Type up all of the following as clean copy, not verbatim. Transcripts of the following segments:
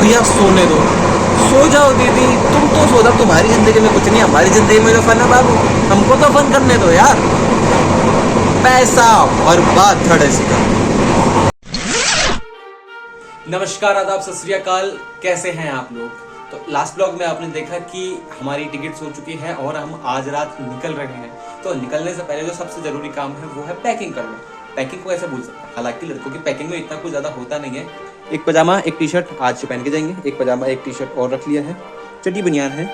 भैया सोने दो, सो जाओ दीदी, तुम तो सो जाओ, तुम्हारी जिंदगी में कुछ नहीं, हमारी जिंदगी में जो फन है बाबू, हमको तो फन करने दो यार। पैसा बर्बाद थर्ड एसी का। नमस्कार, आदाब, सत श्री अकाल, कैसे हैं आप लोग। तो लास्ट ब्लॉग में आपने देखा कि हमारी टिकट्स हो चुकी हैं और हम आज रात निकल रहे हैं। तो निकलने से पहले जो सबसे जरूरी काम है वो है पैकिंग करना। पैकिंग को ऐसे भूल सकते हैं, हालांकि लड़कों की पैकिंग में इतना कुछ ज्यादा होता नहीं है। एक पजामा एक टी शर्ट आज से पहन के जाएंगे, एक पजामा एक टी शर्ट और रख लिया है, चड्डी बनियान है,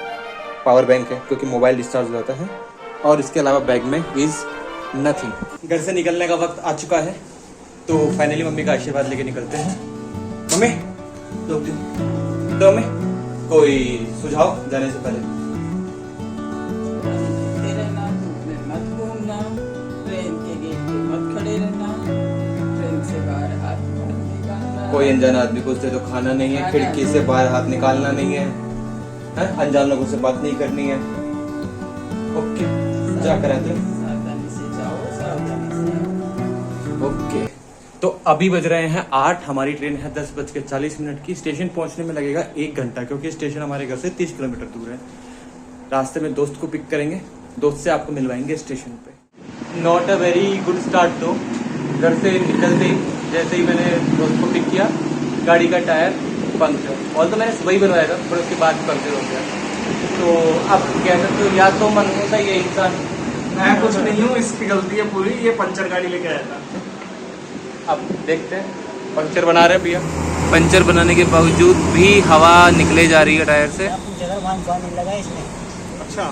पावर बैंक है क्योंकि मोबाइल डिस्चार्ज हो जाता है, और इसके अलावा बैग में इज नथिंग। घर से निकलने का वक्त आ चुका है तो फाइनली मम्मी का आशीर्वाद लेके निकलते हैं। मम्मी तो मम्मी कोई सुझाव जाने से पहले। मत घूमना, ट्रेन के गेट पे मत खड़े रहना, ट्रेन से बाहर हाथ मत निकालना। कोई अनजान आदमी को उससे तो खाना नहीं है, खिड़की से बाहर हाथ निकालना नहीं है, अनजान लोगों से बात नहीं करनी है। ओके, जा कर सावधानी से जाओ, सावधानी से आओ। ओके, तो अभी बज रहे हैं 8, हमारी ट्रेन है 10:40 की। स्टेशन पहुंचने में लगेगा 1 घंटा क्योंकि स्टेशन हमारे घर से 30 किलोमीटर दूर है। रास्ते में दोस्त को पिक करेंगे, दोस्त से आपको मिलवाएंगे स्टेशन पे। Not a very good start दो। घर से निकलते ही जैसे ही मैंने दोस्त को पिक किया, गाड़ी का टायर पंक्चर। और तो मैंने सुबह ही बनवाया था, पर उसके बाद पंक्चर हो गया। तो अब कह सकते हो या तो मन होता ही है इंसान, मैं कुछ नहीं हूँ, इसकी गलती है पूरी, ये पंचर गाड़ी लेके आया था। अब देखते हैं। पंक्चर बना रहे हैं भैया। पंचर बनाने के बावजूद भी हवा निकले जा रही है टायर से। लगा इसमें। अच्छा,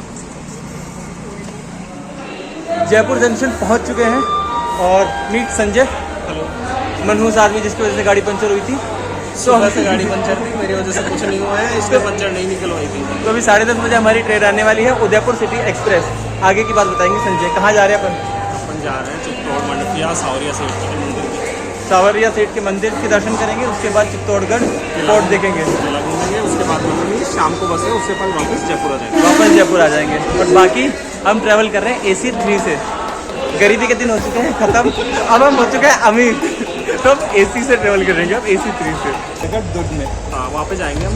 जयपुर जंक्शन पहुंच चुके हैं और मीट संजय, मनहूस आदमी जिसकी वजह से गाड़ी पंचर हुई थी। सुबह से गाड़ी पंचर थी, मेरी वजह से कुछ नहीं हुआ है, इसने पंचर नहीं निकलवाई थी। तो अभी 10:30 बजे हमारी ट्रेन आने वाली है, उदयपुर सिटी एक्सप्रेस। आगे की बात बताएंगे संजय। कहाँ जा रहे हैं अपन जा रहे हैं चित्तौड़ मंडपिया सावरिया सेठ के मंदिर की। सावरिया सेठ के मंदिर के दर्शन करेंगे, उसके बाद चित्तौड़गढ़ फोर्ट देखेंगे, किला घूमेंगे, उसके बाद मतलब शाम को बस है, उससे अपन वापस जयपुर आ जाएंगे। वापस जयपुर आ जाएंगे। और बाकी हम ट्रैवल कर रहे हैं AC 3 से। गरीबी के दिन हो चुके हैं खत्म, अब हम हो चुके हैं अमीर। तो हम AC से ट्रेवल करेंगे, अब AC 3 से दूध में। हाँ, वहाँ पे जाएंगे हम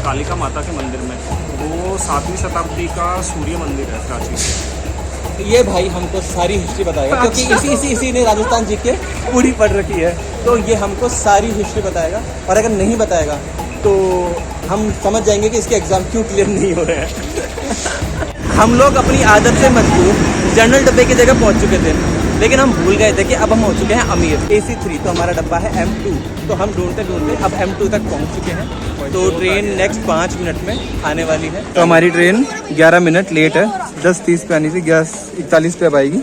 कालिका माता के मंदिर में। वो 7वीं शताब्दी का सूर्य मंदिर है प्राचीन। ये भाई हमको सारी हिस्ट्री बताएगा क्योंकि इसी ने राजस्थान जी के पूरी पढ़ रखी है, तो ये हमको सारी हिस्ट्री बताएगा। और अगर नहीं बताएगा तो हम समझ जाएंगे कि इसके एग्जाम क्यों क्लियर नहीं हो रहे हैं। हम लोग अपनी आदत से मजबूर जनरल डब्बे की जगह पहुंच चुके थे, लेकिन हम भूल गए थे कि अब हम हो चुके हैं अमीर। AC 3 तो हमारा डब्बा है M2, तो हम ढूंढते ढूंढते अब M2 तक पहुंच चुके हैं। तो ट्रेन नेक्स्ट 5 मिनट में आने वाली है। तो हमारी ट्रेन 11 मिनट लेट है, 10:30 पे आनी थी, 11:41 पे अब आएगी।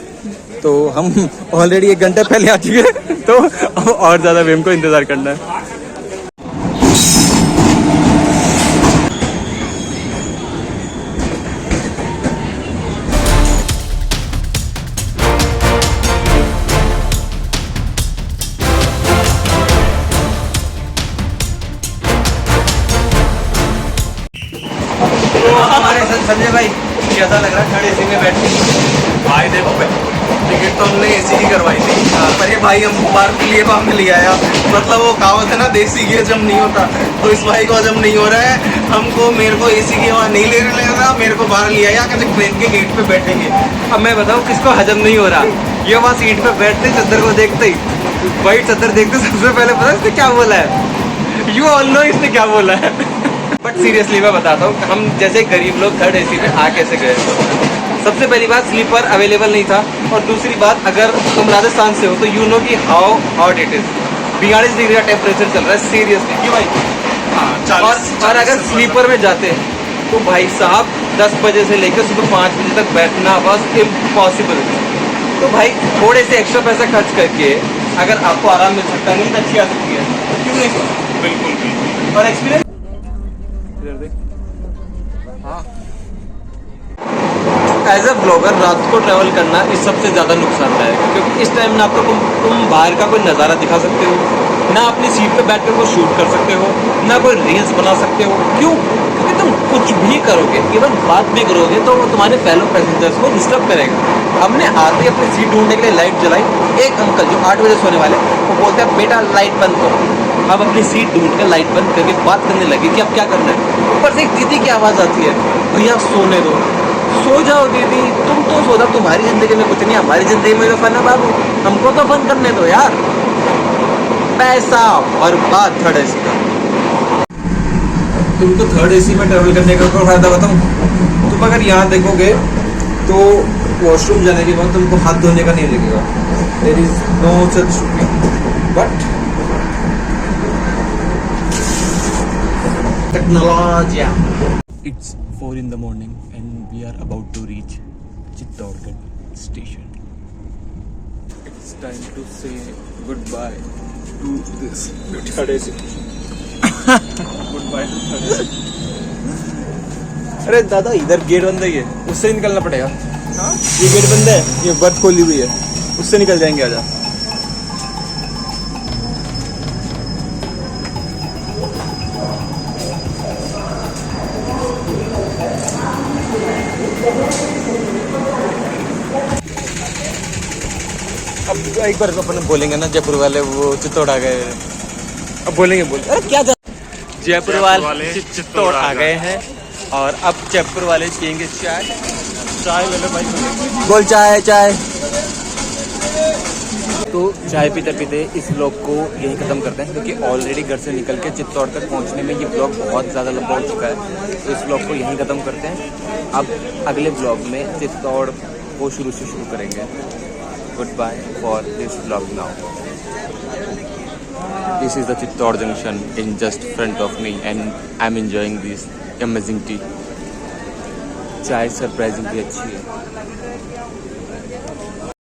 तो हम ऑलरेडी 1 घंटे पहले आ चुके हैं, तो अब और ज़्यादा वेम को इंतज़ार करना है। हमारे संजय भाई कैसा लग रहा है थर्ड AC में बैठ के? भाई देखो, टिकट तो हमने AC की करवाई थी, पर ये भाई हम बार के लिए हम ले आया। मतलब वो कहावत है ना, देसी घी हजम नहीं होता, तो इस भाई को हजम नहीं हो रहा है। हमको मेरे को AC की हवा नहीं ले रहा, मेरे को बाहर ले आया कि ट्रेन के गेट पे बैठेंगे। अब मैं बताऊँ किसको हजम नहीं हो रहा। ये वहाँ सीट पे बैठते ही चद्दर को देखते ही, वाइट चद्दर देखते सबसे पहले पता है इसने क्या बोला है। यू ऑल नो इसने क्या बोला है। बट सीरियसली मैं बताता हूँ, हम जैसे गरीब लोग थर्ड AC पे आ कैसे गए। सबसे पहली बात, स्लीपर अवेलेबल नहीं था, और दूसरी बात, अगर तुम राजस्थान से हो तो यू नो कि how hot it is. 42 degree का टेम्परेचर चल रहा है सीरियसली क्यों भाई। हाँ, और अगर स्लीपर में जाते तो भाई साहब 10 बजे से लेकर सुबह 5 बजे तक बैठना बस इम्पॉसिबल। तो भाई थोड़े से एक्स्ट्रा पैसा खर्च करके अगर आपको आराम मिल सकता है, नींद अच्छी आ सकती है, तो क्यों नहीं। बिल्कुल। और एक्सपीरियंस एज अ ब्लॉगर रात को ट्रैवल करना इस सबसे ज़्यादा नुकसानदायक है क्योंकि इस टाइम ना तो तुम बाहर का कोई नज़ारा दिखा सकते हो, ना अपनी सीट पे बैठ कर कोई शूट कर सकते हो, ना कोई रील्स बना सकते हो। क्यों? क्योंकि तुम कुछ भी करोगे, इवन बात भी करोगे तो वो तुम्हारे फेलो पैसेंजर्स को डिस्टर्ब करेगा। हमने आते ही अपनी सीट ढूंढने के लिए लाइट जलाई। एक अंकल जो 8 बजे सोने वाले, वो बोलते हैं बेटा लाइट बंद करो। अब अपनी सीट ढूंढ कर लाइट बंद करके बात करने लगे कि अब क्या करना है। ऊपर से एक दीदी की आवाज़ आती है, भैया सोने दो। सो जाओ दीदी, तुम तो सो जाओ, तुम्हारी ज़िंदगी में कुछ नहीं, हमारी ज़िंदगी में तो फन है बाबू, हमको तो फन करने दो यार। पैसा बर्बाद थर्ड एसी का। तुमको थर्ड एसी में ट्रैवल करने का कोई फायदा बताऊँ? तुम अगर यहाँ देखोगे तो वॉशरूम जाने के बाद तुमको हाथ धोने का नहीं लगेगा, there is no such but technology. It's 4 in the morning and we are about to reach Chittorgarh station. It's time to say goodbye to this third AC. Goodbye to third AC. अरे दादा इधर gate बंद है, ये उससे निकलना पड़ेगा। ये गेट बंद है, ये बर्थ खोली हुई है, उससे निकल जाएंगे। आजा। अब एक बार अपन बोलेंगे ना जयपुर वाले वो चित्तौड़ आ गए, अब बोलेंगे अरे क्या जयपुर वाले चित्तौड़ आ गए हैं और अब जयपुर वाले पियेंगे चाय। चाय ले लो भाई, बोल चाय चाय। तो चाय पीते पीते इस ब्लॉग को यहीं ख़त्म करते हैं, क्योंकि ऑलरेडी घर से निकल के चित्तौड़ तक पहुंचने में ये ब्लॉग बहुत ज़्यादा लंबा हो चुका है। तो इस ब्लॉग को यहीं ख़त्म करते हैं। अब अगले ब्लॉग में चित्तौड़ को शुरू से शुरू करेंगे। Good bye for this blog now. This is the Chittor junction in just front of me and I am enjoying this amazing tea. चाय सरप्राइजिंगली अच्छी है।